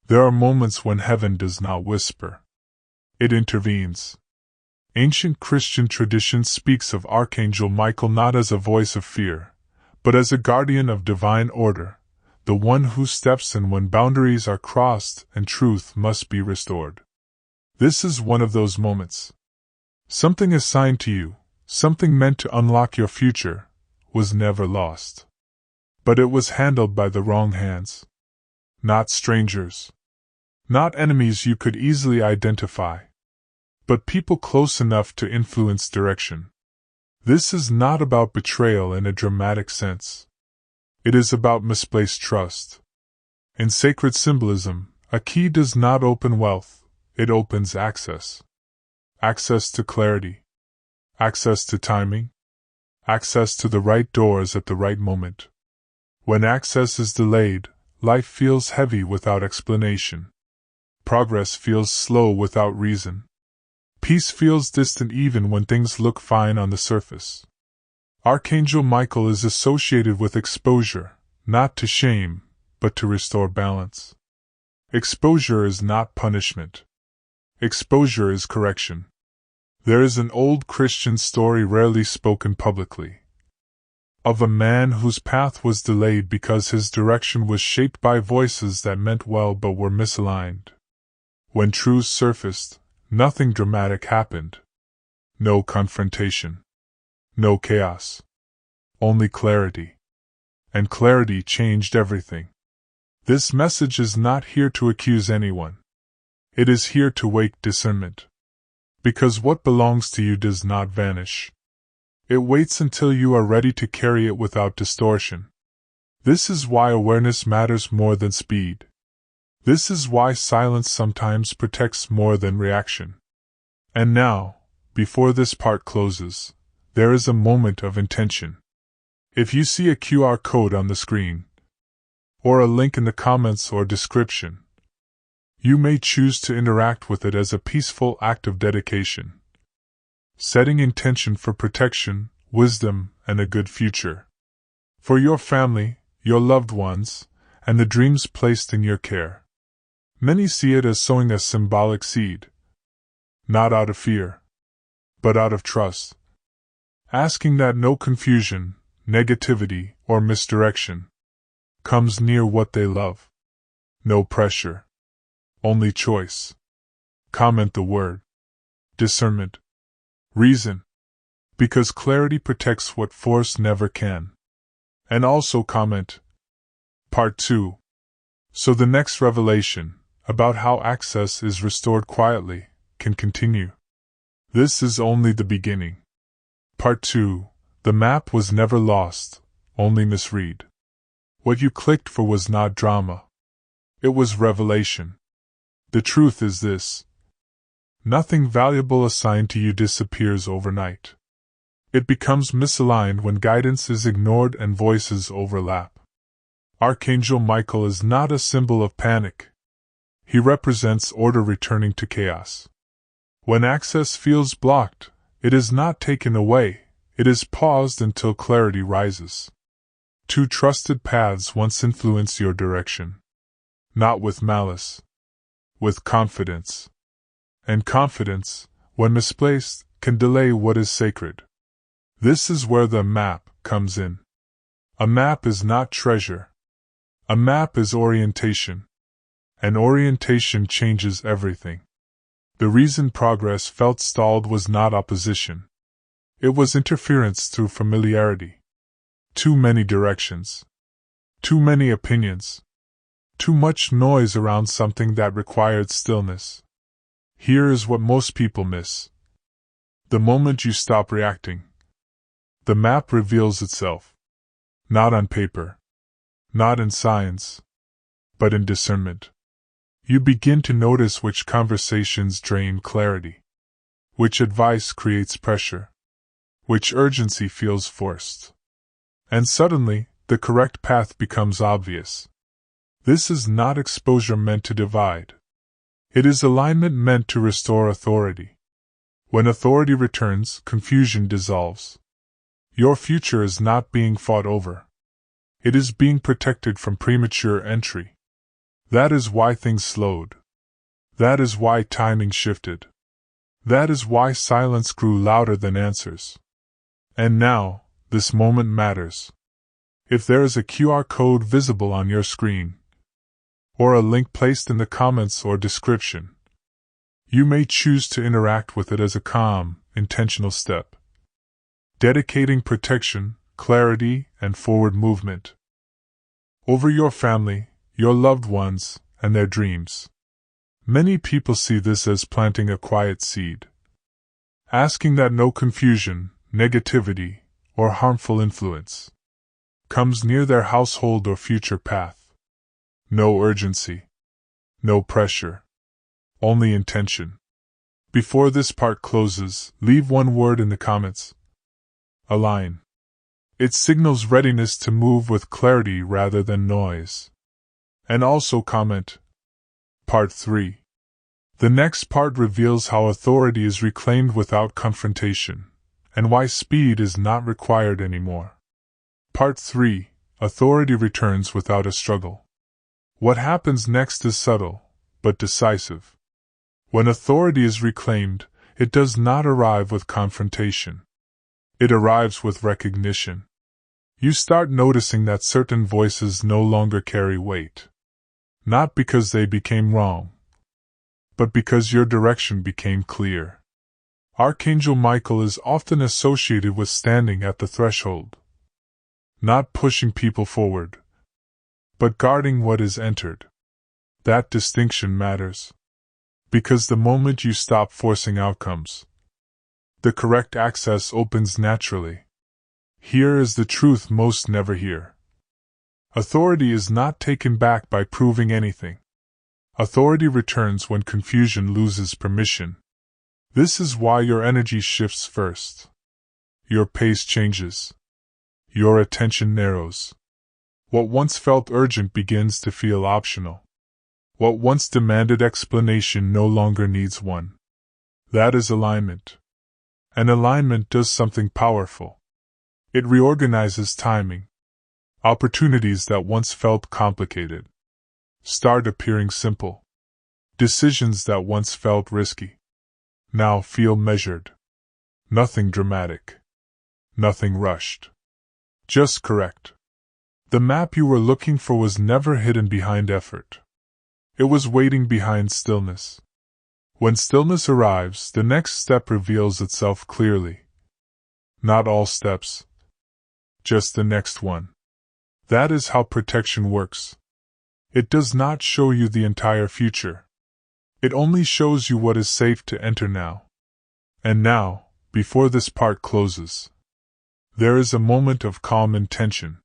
There are moments when heaven does not whisper. It intervenes. Ancient Christian tradition speaks of Archangel Michael not as a voice of fear, but as a guardian of divine order, the one who steps in when boundaries are crossed and truth must be restored. This is one of those moments. Something assigned to you, something meant to unlock your future, was never lost. But it was handled by the wrong hands. Not strangers. Not enemies you could easily identify. But people close enough to influence direction. This is not about betrayal in a dramatic sense. It is about misplaced trust. In sacred symbolism, a key does not open wealth, it opens access. Access to clarity. Access to timing. Access to the right doors at the right moment. When access is delayed, life feels heavy without explanation. Progress feels slow without reason. Peace feels distant even when things look fine on the surface. Archangel Michael is associated with exposure, not to shame, but to restore balance. Exposure is not punishment. Exposure is correction. There is an old Christian story rarely spoken publicly, of a man whose path was delayed because his direction was shaped by voices that meant well but were misaligned. When truth surfaced, nothing dramatic happened. No confrontation. No chaos. Only clarity. And clarity changed everything. This message is not here to accuse anyone. It is here to wake discernment. Because what belongs to you does not vanish. It waits until you are ready to carry it without distortion. This is why awareness matters more than speed. This is why silence sometimes protects more than reaction. And now, before this part closes, there is a moment of intention. If you see a QR code on the screen, or a link in the comments or description, you may choose to interact with it as a peaceful act of dedication. Setting intention for protection, wisdom, and a good future. For your family, your loved ones, and the dreams placed in your care. Many see it as sowing a symbolic seed. Not out of fear, but out of trust. Asking that no confusion, negativity, or misdirection comes near what they love. No pressure. Only choice. Comment the word. Discernment. Reason. Because clarity protects what force never can. And also comment. Part 2. So the next revelation, about how access is restored quietly, can continue. This is only the beginning. Part 2. The map was never lost, only misread. What you clicked for was not drama. It was revelation. The truth is this. Nothing valuable assigned to you disappears overnight. It becomes misaligned when guidance is ignored and voices overlap. Archangel Michael is not a symbol of panic. He represents order returning to chaos. When access feels blocked, it is not taken away, it is paused until clarity rises. Two trusted paths once influence your direction. Not with malice. With confidence. And confidence, when misplaced, can delay what is sacred. This is where the map comes in. A map is not treasure. A map is orientation. And orientation changes everything. The reason progress felt stalled was not opposition. It was interference through familiarity. Too many directions. Too many opinions. Too much noise around something that required stillness. Here is what most people miss. The moment you stop reacting, the map reveals itself. Not on paper. Not in science. But in discernment. You begin to notice which conversations drain clarity. Which advice creates pressure. Which urgency feels forced. And suddenly, the correct path becomes obvious. This is not exposure meant to divide. It is alignment meant to restore authority. When authority returns, confusion dissolves. Your future is not being fought over. It is being protected from premature entry. That is why things slowed. That is why timing shifted. That is why silence grew louder than answers. And now, this moment matters. If there is a QR code visible on your screen, or a link placed in the comments or description, you may choose to interact with it as a calm, intentional step, dedicating protection, clarity, and forward movement over your family, your loved ones, and their dreams. Many people see this as planting a quiet seed, asking that no confusion, negativity, or harmful influence comes near their household or future path. No urgency, no pressure, only intention. Before this part closes, leave one word in the comments. Align. It signals readiness to move with clarity rather than noise. And also comment. Part 3. The next part reveals how authority is reclaimed without confrontation, and why speed is not required anymore. Part 3. Authority returns without a struggle. What happens next is subtle, but decisive. When authority is reclaimed, it does not arrive with confrontation. It arrives with recognition. You start noticing that certain voices no longer carry weight. Not because they became wrong, but because your direction became clear. Archangel Michael is often associated with standing at the threshold, not pushing people forward, but guarding what is entered. That distinction matters, because the moment you stop forcing outcomes, the correct access opens naturally. Here is the truth most never hear. Authority is not taken back by proving anything. Authority returns when confusion loses permission. This is why your energy shifts first. Your pace changes. Your attention narrows. What once felt urgent begins to feel optional. What once demanded explanation no longer needs one. That is alignment. And alignment does something powerful. It reorganizes timing. Opportunities that once felt complicated start appearing simple. Decisions that once felt risky now feel measured. Nothing dramatic. Nothing rushed. Just correct. The map you were looking for was never hidden behind effort. It was waiting behind stillness. When stillness arrives, the next step reveals itself clearly. Not all steps, just the next one. That is how protection works. It does not show you the entire future. It only shows you what is safe to enter now. And now, before this part closes, there is a moment of calm intention.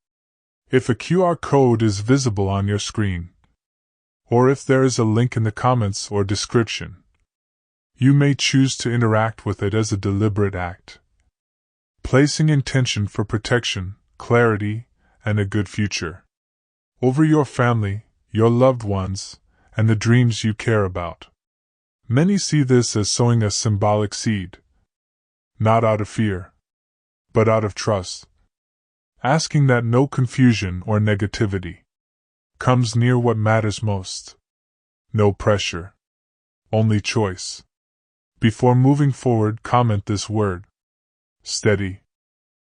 If a QR code is visible on your screen, or if there is a link in the comments or description, you may choose to interact with it as a deliberate act, placing intention for protection, clarity, and a good future over your family, your loved ones, and the dreams you care about. Many see this as sowing a symbolic seed, not out of fear, but out of trust, asking that no confusion or negativity comes near what matters most. No pressure, only choice. Before moving forward, comment this word: steady.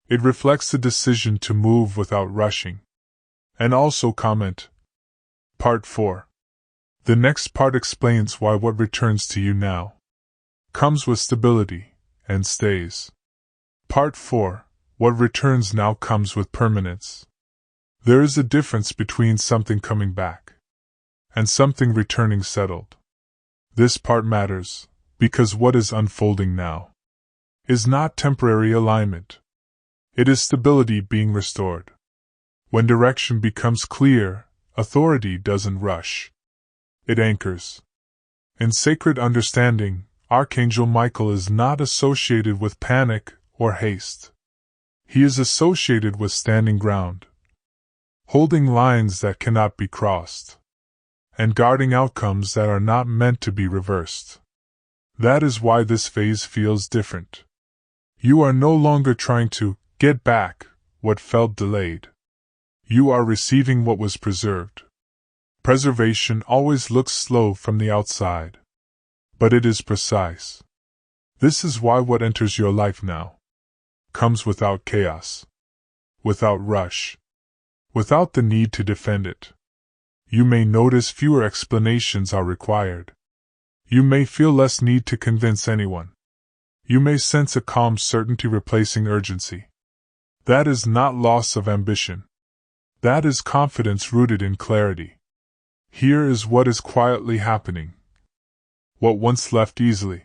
It reflects the decision to move without rushing. And also comment. Part 4. The next part explains why what returns to you now comes with stability and stays. Part 4. What returns now comes with permanence. There is a difference between something coming back and something returning settled. This part matters, because what is unfolding now is not temporary alignment. It is stability being restored. When direction becomes clear, authority doesn't rush. It anchors. In sacred understanding, Archangel Michael is not associated with panic or haste. He is associated with standing ground, holding lines that cannot be crossed, and guarding outcomes that are not meant to be reversed. That is why this phase feels different. You are no longer trying to get back what felt delayed. You are receiving what was preserved. Preservation always looks slow from the outside, but it is precise. This is why what enters your life now comes without chaos, without rush, without the need to defend it. You may notice fewer explanations are required. You may feel less need to convince anyone. You may sense a calm certainty replacing urgency. That is not loss of ambition. That is confidence rooted in clarity. Here is what is quietly happening. What once left easily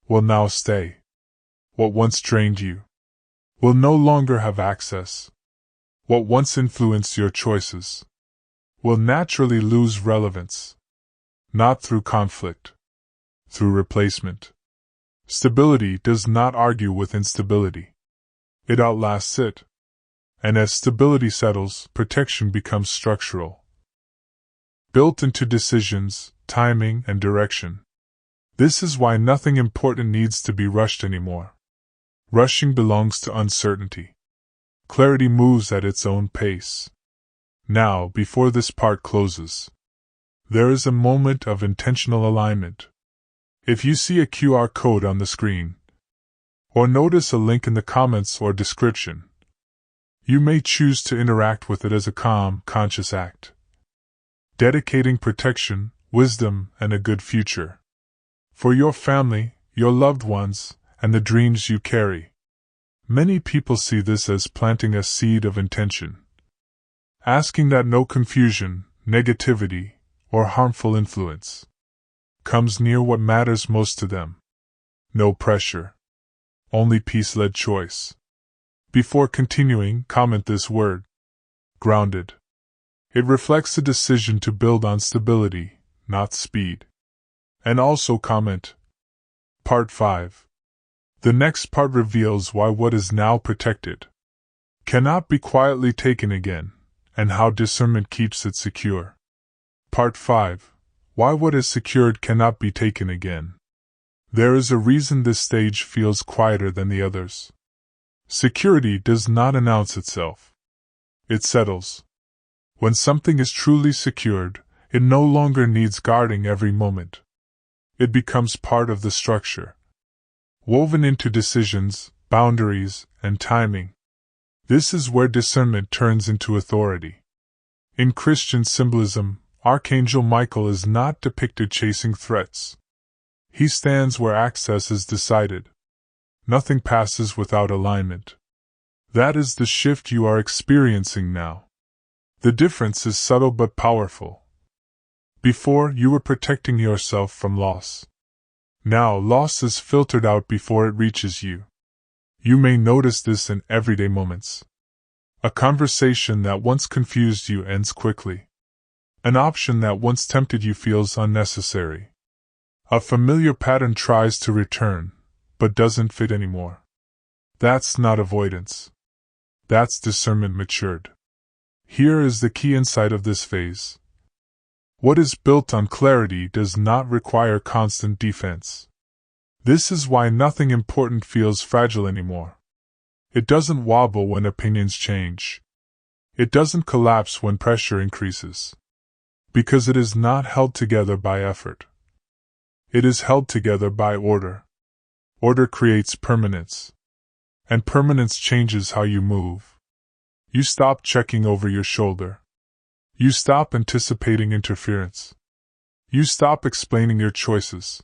will now stay. What once drained you will no longer have access. What once influenced your choices will naturally lose relevance. Not through conflict, through replacement. Stability does not argue with instability. It outlasts it. And as stability settles, protection becomes structural, built into decisions, timing, and direction. This is why nothing important needs to be rushed anymore. Rushing belongs to uncertainty. Clarity moves at its own pace. Now, before this part closes, there is a moment of intentional alignment. If you see a QR code on the screen, or notice a link in the comments or description, you may choose to interact with it as a calm, conscious act, dedicating protection, wisdom, and a good future for your family, your loved ones, and the dreams you carry. Many people see this as planting a seed of intention, asking that no confusion, negativity, or harmful influence comes near what matters most to them. No pressure, only peace-led choice. Before continuing, comment this word: grounded. It reflects a decision to build on stability, not speed. And also comment Part 5. The next part reveals why what is now protected cannot be quietly taken again, and how discernment keeps it secure. Part 5. Why what is secured cannot be taken again. There is a reason this stage feels quieter than the others. Security does not announce itself. It settles. When something is truly secured, it no longer needs guarding every moment. It becomes part of the structure, woven into decisions, boundaries, and timing. This is where discernment turns into authority. In Christian symbolism, Archangel Michael is not depicted chasing threats. He stands where access is decided. Nothing passes without alignment. That is the shift you are experiencing now. The difference is subtle but powerful. Before, you were protecting yourself from loss. Now, loss is filtered out before it reaches you. You may notice this in everyday moments. A conversation that once confused you ends quickly. An option that once tempted you feels unnecessary. A familiar pattern tries to return, but doesn't fit anymore. That's not avoidance. That's discernment matured. Here is the key insight of this phase. What is built on clarity does not require constant defense. This is why nothing important feels fragile anymore. It doesn't wobble when opinions change. It doesn't collapse when pressure increases. Because it is not held together by effort. It is held together by order. Order creates permanence. And permanence changes how you move. You stop checking over your shoulder. You stop anticipating interference. You stop explaining your choices.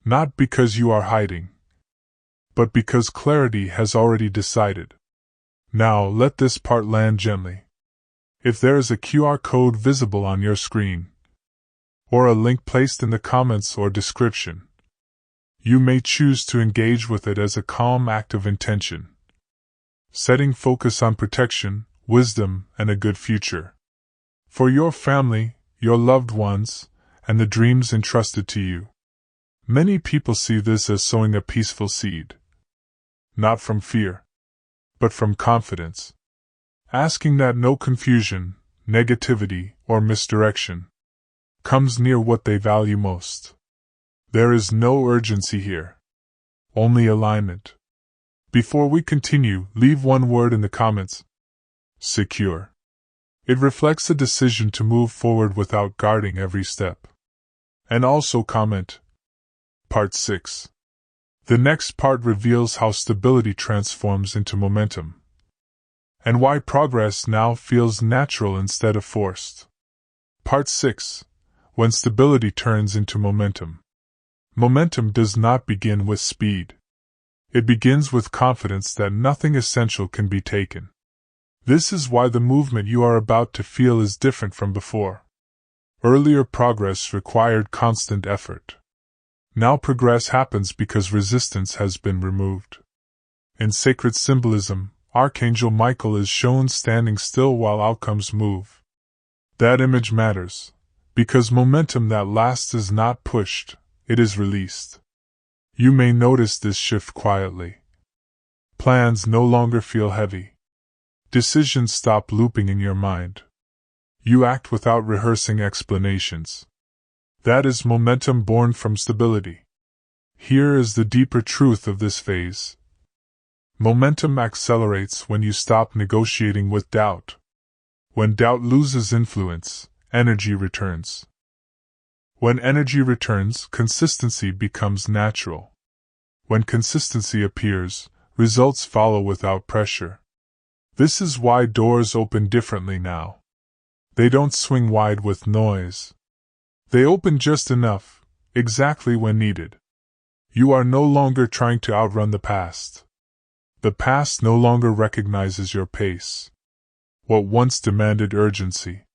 Not because you are hiding, but because clarity has already decided. Now let this part land gently. If there is a QR code visible on your screen, or a link placed in the comments or description, you may choose to engage with it as a calm act of intention, setting focus on protection, wisdom, and a good future. For your family, your loved ones, and the dreams entrusted to you. Many people see this as sowing a peaceful seed. Not from fear, but from confidence. Asking that no confusion, negativity, or misdirection comes near what they value most. There is no urgency here. Only alignment. Before we continue, leave one word in the comments. Secure. It reflects a decision to move forward without guarding every step. And also comment. Part 6. The next part reveals how stability transforms into momentum, and why progress now feels natural instead of forced. Part 6. When stability turns into momentum. Momentum does not begin with speed. It begins with confidence that nothing essential can be taken. This is why the movement you are about to feel is different from before. Earlier progress required constant effort. Now progress happens because resistance has been removed. In sacred symbolism, Archangel Michael is shown standing still while outcomes move. That image matters, because momentum that lasts is not pushed, it is released. You may notice this shift quietly. Plans no longer feel heavy. Decisions stop looping in your mind. You act without rehearsing explanations. That is momentum born from stability. Here is the deeper truth of this phase. Momentum accelerates when you stop negotiating with doubt. When doubt loses influence, energy returns. When energy returns, consistency becomes natural. When consistency appears, results follow without pressure. This is why doors open differently now. They don't swing wide with noise. They open just enough, exactly when needed. You are no longer trying to outrun the past. The past no longer recognizes your pace. What once demanded urgency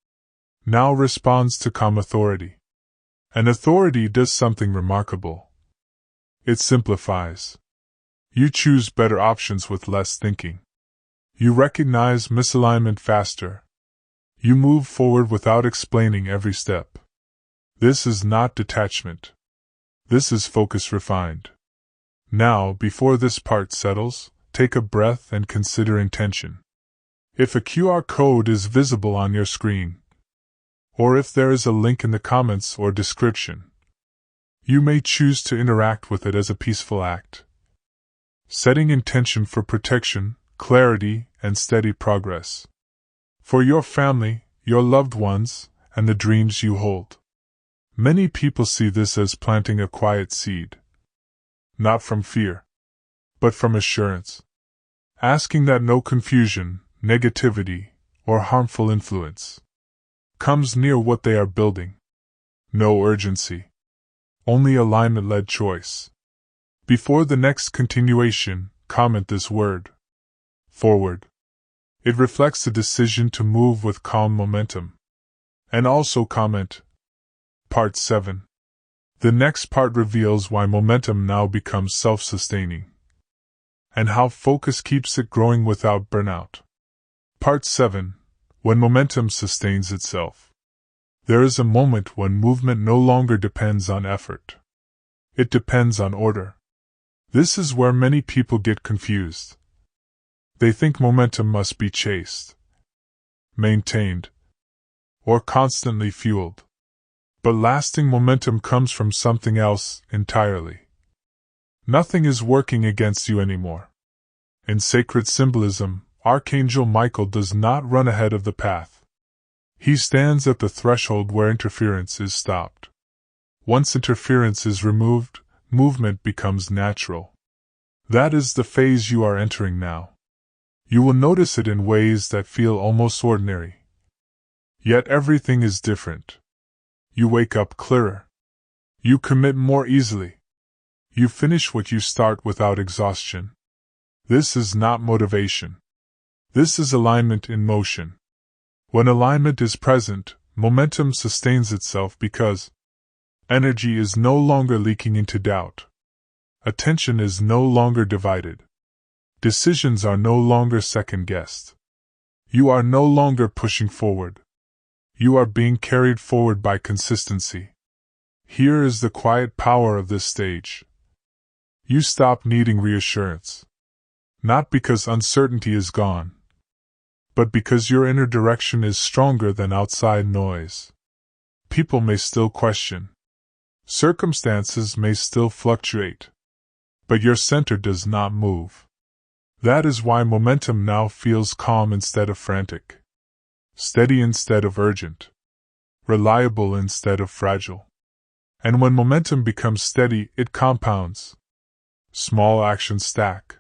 now responds to calm authority. And authority does something remarkable. It simplifies. You choose better options with less thinking. You recognize misalignment faster. You move forward without explaining every step. This is not detachment. This is focus refined. Now, before this part settles, take a breath and consider intention. If a QR code is visible on your screen, or if there is a link in the comments or description, you may choose to interact with it as a peaceful act. Setting intention for protection, clarity, and steady progress. For your family, your loved ones, and the dreams you hold. Many people see this as planting a quiet seed. Not from fear, but from assurance. Asking that no confusion, negativity, or harmful influence comes near what they are building. No urgency. Only alignment-led choice. Before the next continuation, comment this word. Forward. It reflects a decision to move with calm momentum. And also comment. Part 7. The next part reveals why momentum now becomes self-sustaining, and how focus keeps it growing without burnout. Part 7. When momentum sustains itself. There is a moment when movement no longer depends on effort. It depends on order. This is where many people get confused. They think momentum must be chased, maintained, or constantly fueled. But lasting momentum comes from something else entirely. Nothing is working against you anymore. In sacred symbolism, Archangel Michael does not run ahead of the path. He stands at the threshold where interference is stopped. Once interference is removed, movement becomes natural. That is the phase you are entering now. You will notice it in ways that feel almost ordinary. Yet everything is different. You wake up clearer. You commit more easily. You finish what you start without exhaustion. This is not motivation. This is alignment in motion. When alignment is present, momentum sustains itself because energy is no longer leaking into doubt. Attention is no longer divided. Decisions are no longer second-guessed. You are no longer pushing forward. You are being carried forward by consistency. Here is the quiet power of this stage. You stop needing reassurance. Not because uncertainty is gone, but because your inner direction is stronger than outside noise. People may still question. Circumstances may still fluctuate. But your center does not move. That is why momentum now feels calm instead of frantic. steady instead of urgent, reliable instead of fragile. And when momentum becomes steady, it compounds. Small actions stack.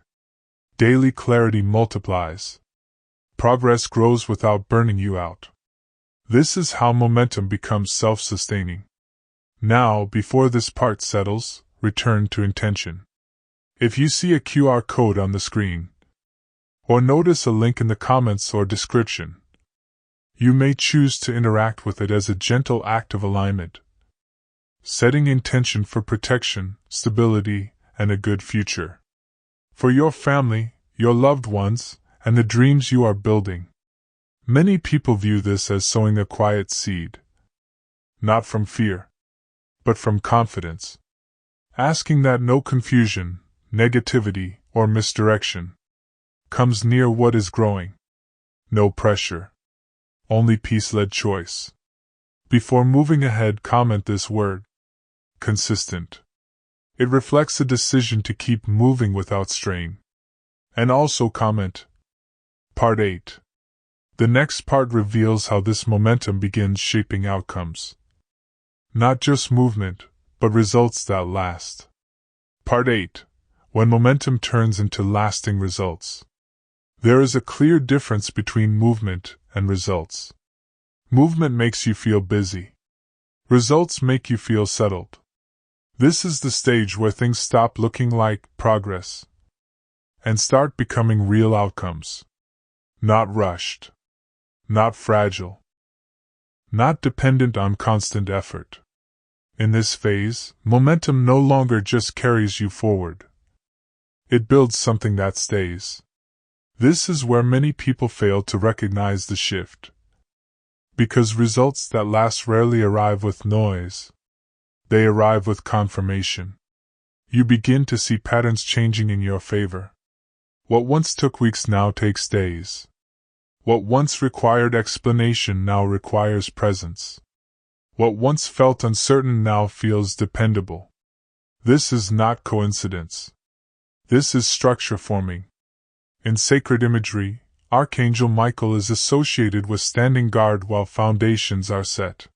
Daily clarity multiplies. Progress grows without burning you out. This is how momentum becomes self-sustaining. Now, before this part settles, return to intention. If you see a QR code on the screen, or notice a link in the comments or description, you may choose to interact with it as a gentle act of alignment, setting intention for protection, stability, and a good future. For your family, your loved ones, and the dreams you are building. Many people view this as sowing a quiet seed. Not from fear, but from confidence. Asking that no confusion, negativity, or misdirection comes near what is growing. No pressure. Only peace-led choice. Before moving ahead, comment this word. Consistent. It reflects a decision to keep moving without strain. And also comment. Part 8. The next part reveals how this momentum begins shaping outcomes. Not just movement, but results that last. Part 8. When momentum turns into lasting results. There is a clear difference between movement and results. Movement makes you feel busy. Results make you feel settled. This is the stage where things stop looking like progress and start becoming real outcomes. Not rushed. Not fragile. Not dependent on constant effort. In this phase, momentum no longer just carries you forward. It builds something that stays. This is where many people fail to recognize the shift. Because results that last rarely arrive with noise. They arrive with confirmation. You begin to see patterns changing in your favor. What once took weeks now takes days. What once required explanation now requires presence. What once felt uncertain now feels dependable. This is not coincidence. This is structure forming. In sacred imagery, Archangel Michael is associated with standing guard while foundations are set.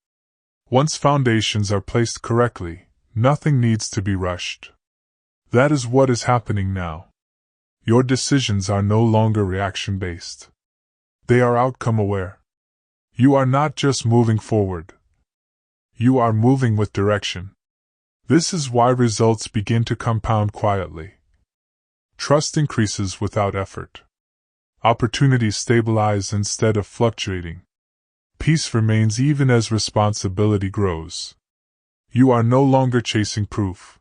Once foundations are placed correctly, nothing needs to be rushed. That is what is happening now. Your decisions are no longer reaction-based. They are outcome-aware. You are not just moving forward. You are moving with direction. This is why results begin to compound quietly. Trust increases without effort. Opportunities stabilize instead of fluctuating. Peace remains even as responsibility grows. You are no longer chasing proof.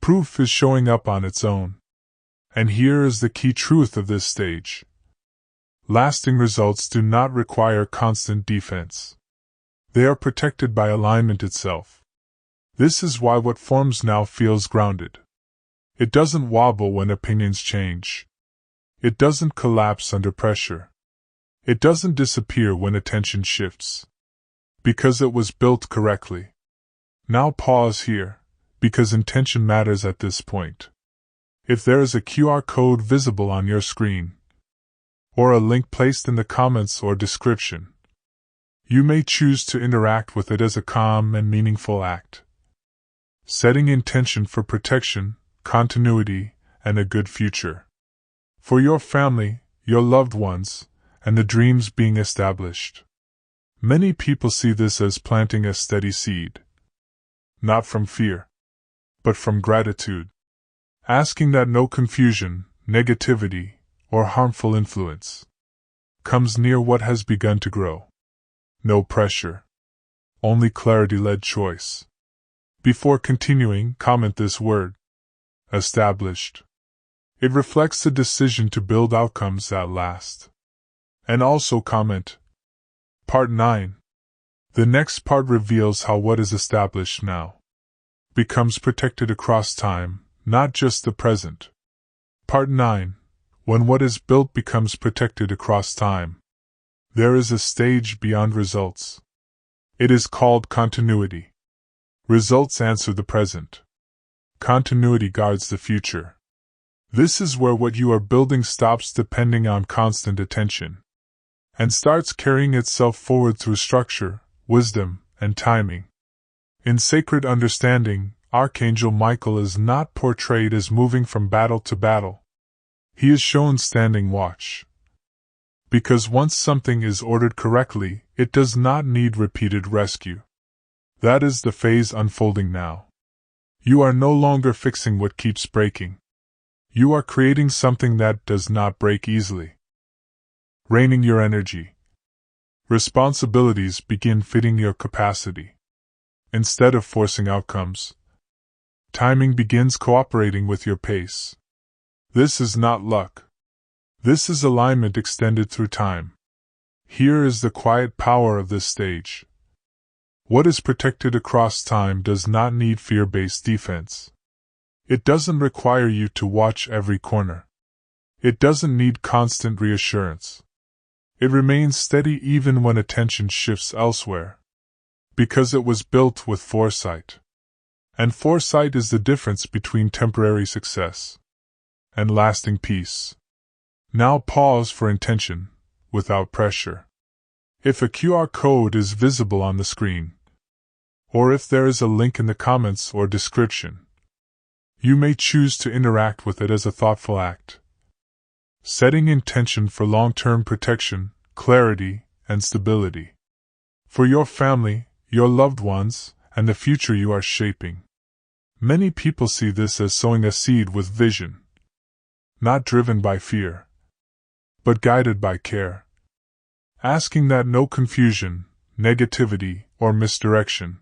Proof is showing up on its own. And here is the key truth of this stage. Lasting results do not require constant defense. They are protected by alignment itself. This is why what forms now feels grounded. It doesn't wobble when opinions change. It doesn't collapse under pressure. It doesn't disappear when attention shifts. Because it was built correctly. Now pause here, because intention matters at this point. If there is a QR code visible on your screen, or a link placed in the comments or description, you may choose to interact with it as a calm and meaningful act. Setting intention for protection, continuity, and a good future. For your family, your loved ones, and the dreams being established. Many people see this as planting a steady seed. Not from fear, but from gratitude. Asking that no confusion, negativity, or harmful influence comes near what has begun to grow. No pressure. Only clarity-led choice. Before continuing, comment this word. Established. It reflects the decision to build outcomes that last. And also comment. Part 9. The next part reveals how what is established now becomes protected across time, not just the present. Part 9. When what is built becomes protected across time. There is a stage beyond results. It is called continuity. Results answer the present. Continuity guards the future. This is where what you are building stops depending on constant attention, and starts carrying itself forward through structure, wisdom, and timing. In Sacred Understanding, Archangel Michael is not portrayed as moving from battle to battle. He is shown standing watch. Because once something is ordered correctly, it does not need repeated rescue. That is the phase unfolding now. You are no longer fixing what keeps breaking. You are creating something that does not break easily. Reining your energy. Responsibilities begin fitting your capacity. Instead of forcing outcomes, timing begins cooperating with your pace. This is not luck. This is alignment extended through time. Here is the quiet power of this stage. What is protected across time does not need fear-based defense. It doesn't require you to watch every corner. It doesn't need constant reassurance. It remains steady even when attention shifts elsewhere. Because it was built with foresight. And foresight is the difference between temporary success and lasting peace. Now pause for intention, without pressure. If a QR code is visible on the screen, or if there is a link in the comments or description, you may choose to interact with it as a thoughtful act. Setting intention for long-term protection, clarity, and stability. For your family, your loved ones, and the future you are shaping. Many people see this as sowing a seed with vision. Not driven by fear, but guided by care. Asking that no confusion, negativity, or misdirection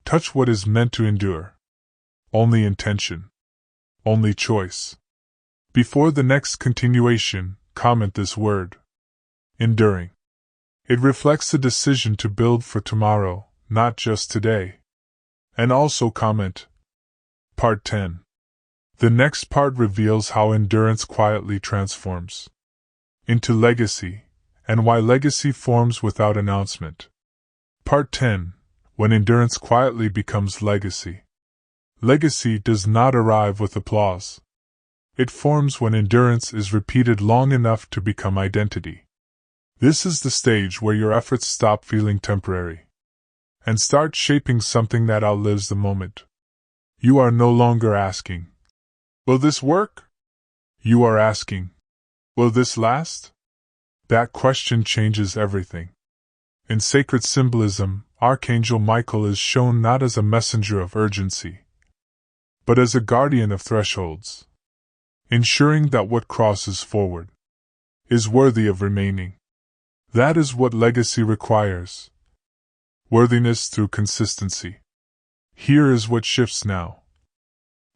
touch what is meant to endure. Only intention. Only choice. Before the next continuation, comment this word. Enduring. It reflects the decision to build for tomorrow, not just today. And also comment. Part 10. The next part reveals how endurance quietly transforms into legacy, and why legacy forms without announcement. Part 10. When endurance quietly becomes legacy. Legacy does not arrive with applause. It forms when endurance is repeated long enough to become identity. This is the stage where your efforts stop feeling temporary and start shaping something that outlives the moment. You are no longer asking, "Will this work?" You are asking, "Will this last?" That question changes everything. In sacred symbolism, Archangel Michael is shown not as a messenger of urgency, but as a guardian of thresholds, ensuring that what crosses forward is worthy of remaining. That is what legacy requires. Worthiness through consistency. Here is what shifts now.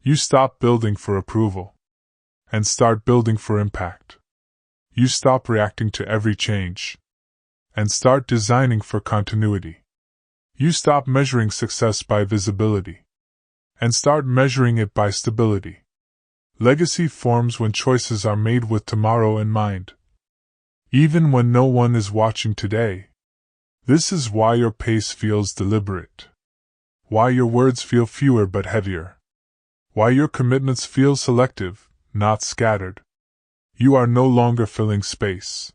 You stop building for approval and start building for impact. You stop reacting to every change and start designing for continuity. You stop measuring success by visibility and start measuring it by stability. Legacy forms when choices are made with tomorrow in mind, even when no one is watching today. This is why your pace feels deliberate, why your words feel fewer but heavier, why your commitments feel selective, not scattered. You are no longer filling space.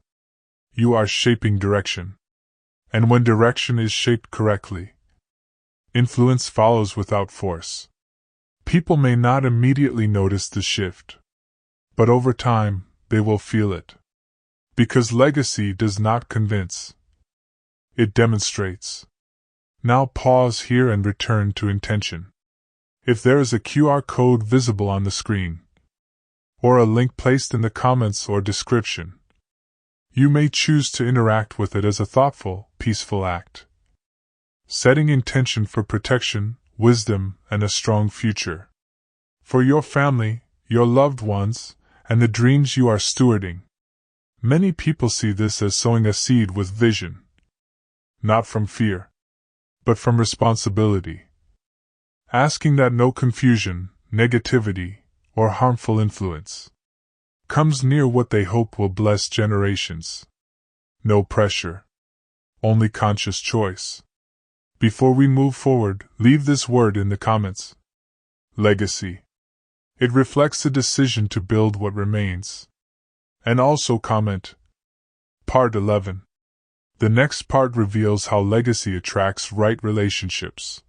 You are shaping direction. And when direction is shaped correctly, influence follows without force. People may not immediately notice the shift, but over time, they will feel it. Because legacy does not convince. It demonstrates. Now pause here and return to intention. If there is a QR code visible on the screen, or a link placed in the comments or description, you may choose to interact with it as a thoughtful, peaceful act. Setting intention for protection, wisdom, and a strong future. For your family, your loved ones, and the dreams you are stewarding. Many people see this as sowing a seed with vision. Not from fear, but from responsibility. Asking that no confusion, negativity, or harmful influence comes near what they hope will bless generations. No pressure. Only conscious choice. Before we move forward, leave this word in the comments. Legacy. It reflects the decision to build what remains. And also comment. Part 11. The next part reveals how legacy attracts right relationships,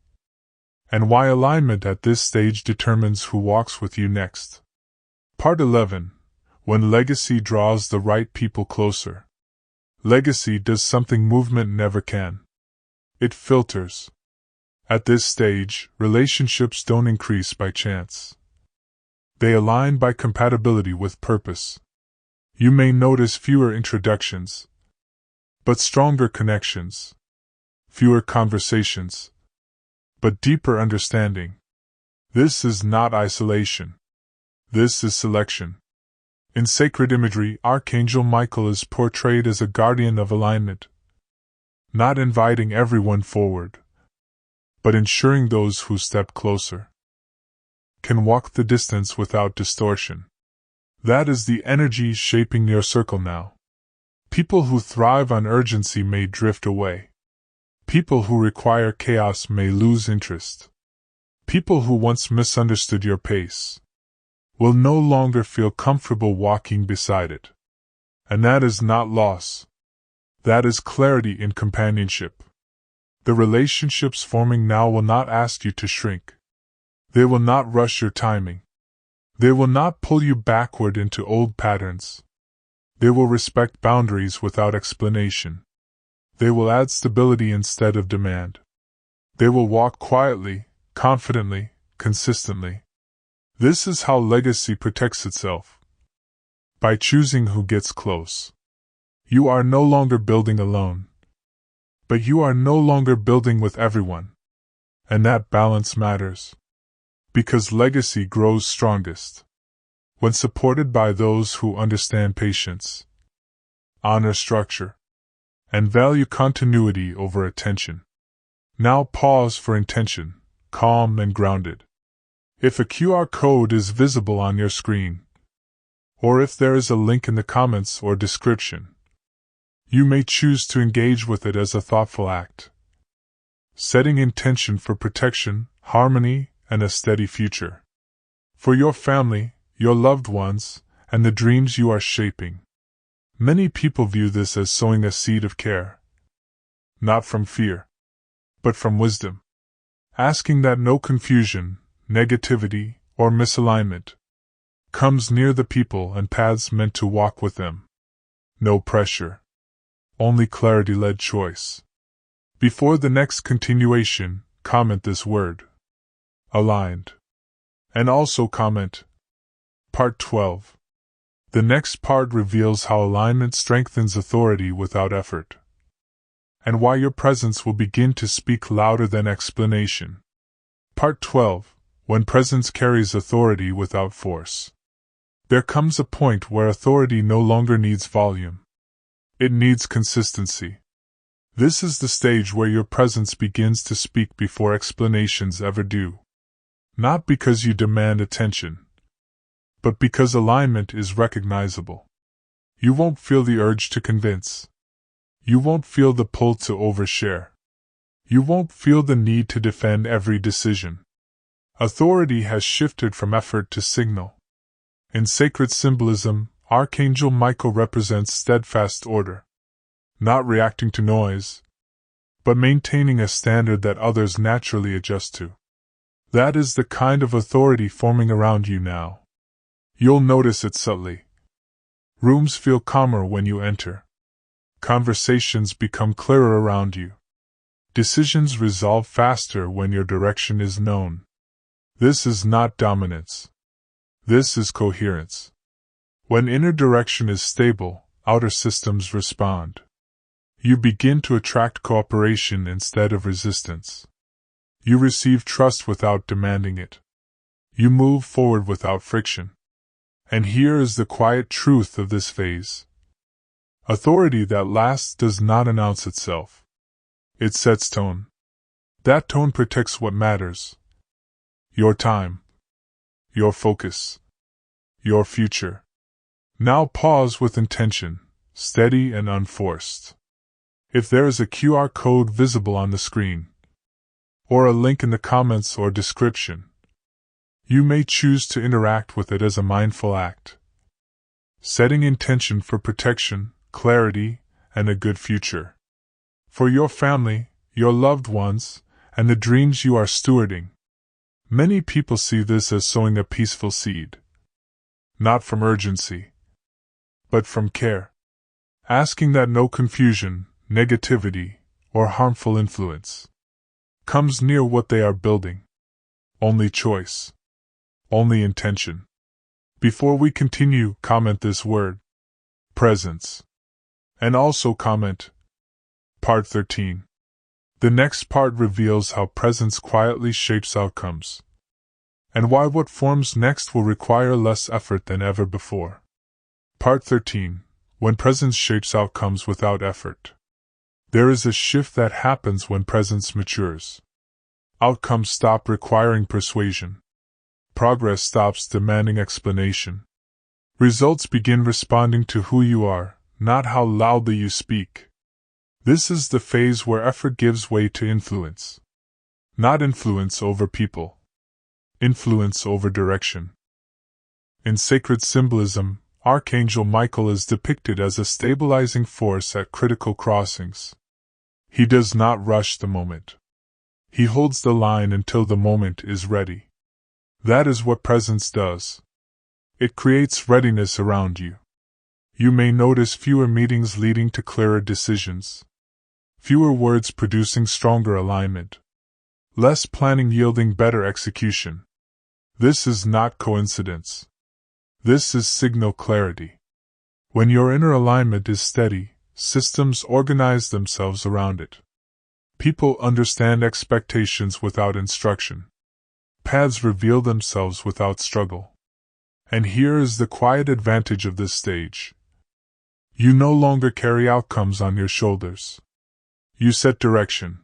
and why alignment at this stage determines who walks with you next. Part 11. When legacy draws the right people closer. Legacy does something movement never can. It filters. At this stage, relationships don't increase by chance. They align by compatibility with purpose. You may notice fewer introductions, but stronger connections. Fewer conversations, but deeper understanding. This is not isolation. This is selection. In sacred imagery, Archangel Michael is portrayed as a guardian of alignment, not inviting everyone forward, but ensuring those who step closer can walk the distance without distortion. That is the energy shaping your circle now. People who thrive on urgency may drift away. People who require chaos may lose interest. People who once misunderstood your pace will no longer feel comfortable walking beside it. And that is not loss. That is clarity in companionship. The relationships forming now will not ask you to shrink. They will not rush your timing. They will not pull you backward into old patterns. They will respect boundaries without explanation. They will add stability instead of demand. They will walk quietly, confidently, consistently. This is how legacy protects itself. By choosing who gets close. You are no longer building alone. But you are no longer building with everyone. And that balance matters. Because legacy grows strongest when supported by those who understand patience, honor structure, and value continuity over attention. Now pause for intention, calm and grounded. If a QR code is visible on your screen, or if there is a link in the comments or description, you may choose to engage with it as a thoughtful act, setting intention for protection, harmony, and a steady future. For your family, your loved ones, and the dreams you are shaping. Many people view this as sowing a seed of care. Not from fear, but from wisdom. Asking that no confusion, negativity, or misalignment comes near the people and paths meant to walk with them. No pressure. Only clarity-led choice. Before the next continuation, comment this word. Aligned. And also comment. Part 12. The next part reveals how alignment strengthens authority without effort, and why your presence will begin to speak louder than explanation. Part 12. When presence carries authority without force. There comes a point where authority no longer needs volume. It needs consistency. This is the stage where your presence begins to speak before explanations ever do. Not because you demand attention, but because alignment is recognizable. You won't feel the urge to convince. You won't feel the pull to overshare. You won't feel the need to defend every decision. Authority has shifted from effort to signal. In sacred symbolism, Archangel Michael represents steadfast order. Not reacting to noise, but maintaining a standard that others naturally adjust to. That is the kind of authority forming around you now. You'll notice it subtly. Rooms feel calmer when you enter. Conversations become clearer around you. Decisions resolve faster when your direction is known. This is not dominance. This is coherence. When inner direction is stable, outer systems respond. You begin to attract cooperation instead of resistance. You receive trust without demanding it. You move forward without friction. And here is the quiet truth of this phase. Authority that lasts does not announce itself. It sets tone. That tone protects what matters. Your time. Your focus. Your future. Now pause with intention, steady and unforced. If there is a QR code visible on the screen, or a link in the comments or description, you may choose to interact with it as a mindful act, setting intention for protection, clarity, and a good future. for your family, your loved ones, and the dreams you are stewarding. Many people see this as sowing a peaceful seed. Not from urgency, but from care. Asking that no confusion, negativity, or harmful influence comes near what they are building. Only choice. Only intention. Before we continue, comment this word, presence. And also comment, Part 13. The next part reveals how presence quietly shapes outcomes, and why what forms next will require less effort than ever before. Part 13. When presence shapes outcomes without effort. There is a shift that happens when presence matures. Outcomes stop requiring persuasion. Progress stops demanding explanation. Results begin responding to who you are, not how loudly you speak. This is the phase where effort gives way to influence. Not influence over people. Influence over direction. In sacred symbolism, Archangel Michael is depicted as a stabilizing force at critical crossings. He does not rush the moment. He holds the line until the moment is ready. That is what presence does. It creates readiness around you. You may notice fewer meetings leading to clearer decisions. Fewer words producing stronger alignment. Less planning yielding better execution. This is not coincidence. This is signal clarity. When your inner alignment is steady, systems organize themselves around it. People understand expectations without instruction. Paths reveal themselves without struggle. And here is the quiet advantage of this stage. You no longer carry outcomes on your shoulders. You set direction.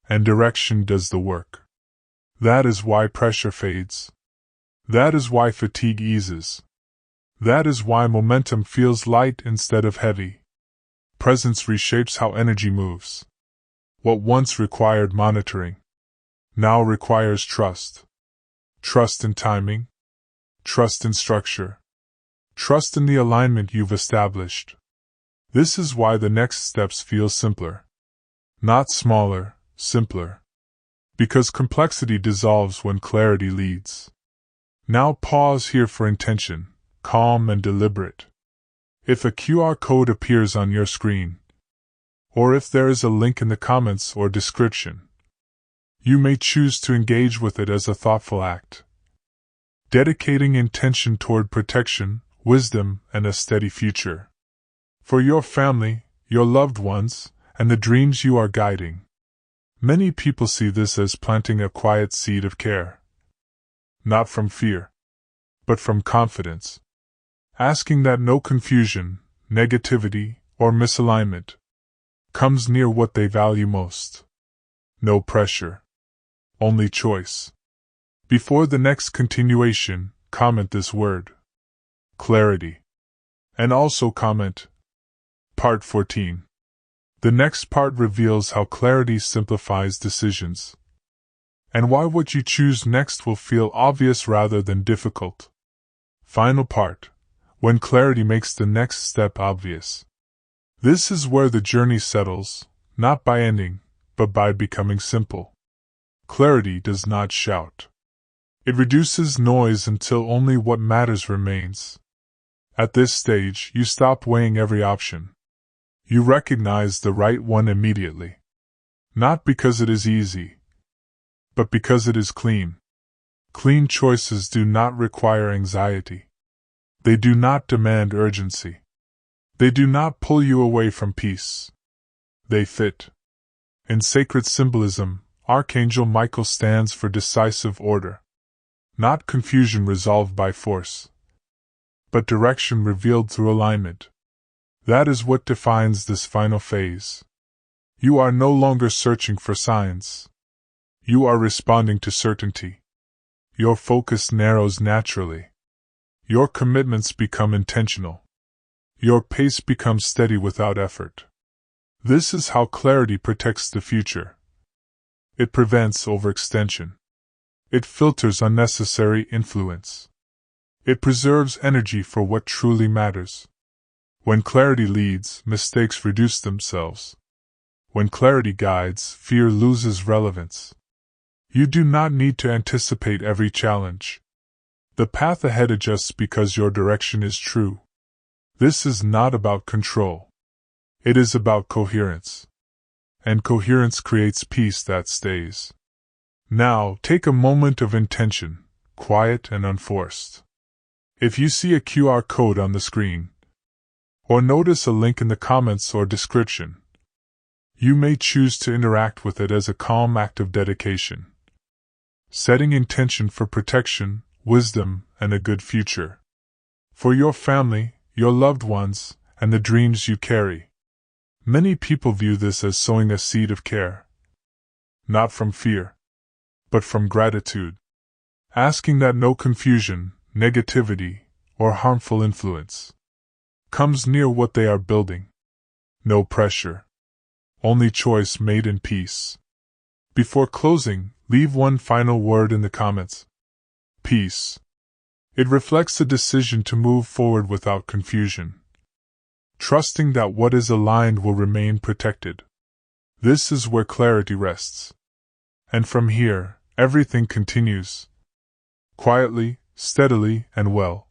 And direction does the work. That is why pressure fades. That is why fatigue eases. That is why momentum feels light instead of heavy. Presence reshapes how energy moves. What once required monitoring now requires trust. Trust in timing. Trust in structure. Trust in the alignment you've established. This is why the next steps feel simpler. Not smaller, simpler. Because complexity dissolves when clarity leads. Now pause here for intention, calm and deliberate. If a QR code appears on your screen, or if there is a link in the comments or description, you may choose to engage with it as a thoughtful act. Dedicating intention toward protection, wisdom, and a steady future. For your family, your loved ones, and the dreams you are guiding. Many people see this as planting a quiet seed of care. Not from fear, but from confidence. Asking that no confusion, negativity, or misalignment comes near what they value most. No pressure. Only choice. Before the next continuation, comment this word, clarity. And also comment, Part 14. The next part reveals how clarity simplifies decisions, and why what you choose next will feel obvious rather than difficult. Final part. When clarity makes the next step obvious. This is where the journey settles, not by ending, but by becoming simple. Clarity does not shout. It reduces noise until only what matters remains. At this stage, you stop weighing every option. You recognize the right one immediately. Not because it is easy, but because it is clean. Clean choices do not require anxiety. They do not demand urgency. They do not pull you away from peace. They fit. In sacred symbolism, Archangel Michael stands for decisive order. Not confusion resolved by force, but direction revealed through alignment. That is what defines this final phase. You are no longer searching for signs. You are responding to certainty. Your focus narrows naturally. Your commitments become intentional. Your pace becomes steady without effort. This is how clarity protects the future. It prevents overextension. It filters unnecessary influence. It preserves energy for what truly matters. When clarity leads, mistakes reduce themselves. When clarity guides, fear loses relevance. You do not need to anticipate every challenge. The path ahead adjusts because your direction is true. This is not about control. It is about coherence. And coherence creates peace that stays. Now, take a moment of intention, quiet and unforced. If you see a QR code on the screen, or notice a link in the comments or description, you may choose to interact with it as a calm act of dedication. Setting intention for protection, wisdom, and a good future. For your family, your loved ones, and the dreams you carry. Many people view this as sowing a seed of care. Not from fear, but from gratitude. Asking that no confusion, negativity, or harmful influence comes near what they are building. No pressure. Only choice made in peace. Before closing, leave one final word in the comments. Peace. It reflects a decision to move forward without confusion, trusting that what is aligned will remain protected. This is where clarity rests. And from here, everything continues. Quietly, steadily, and well.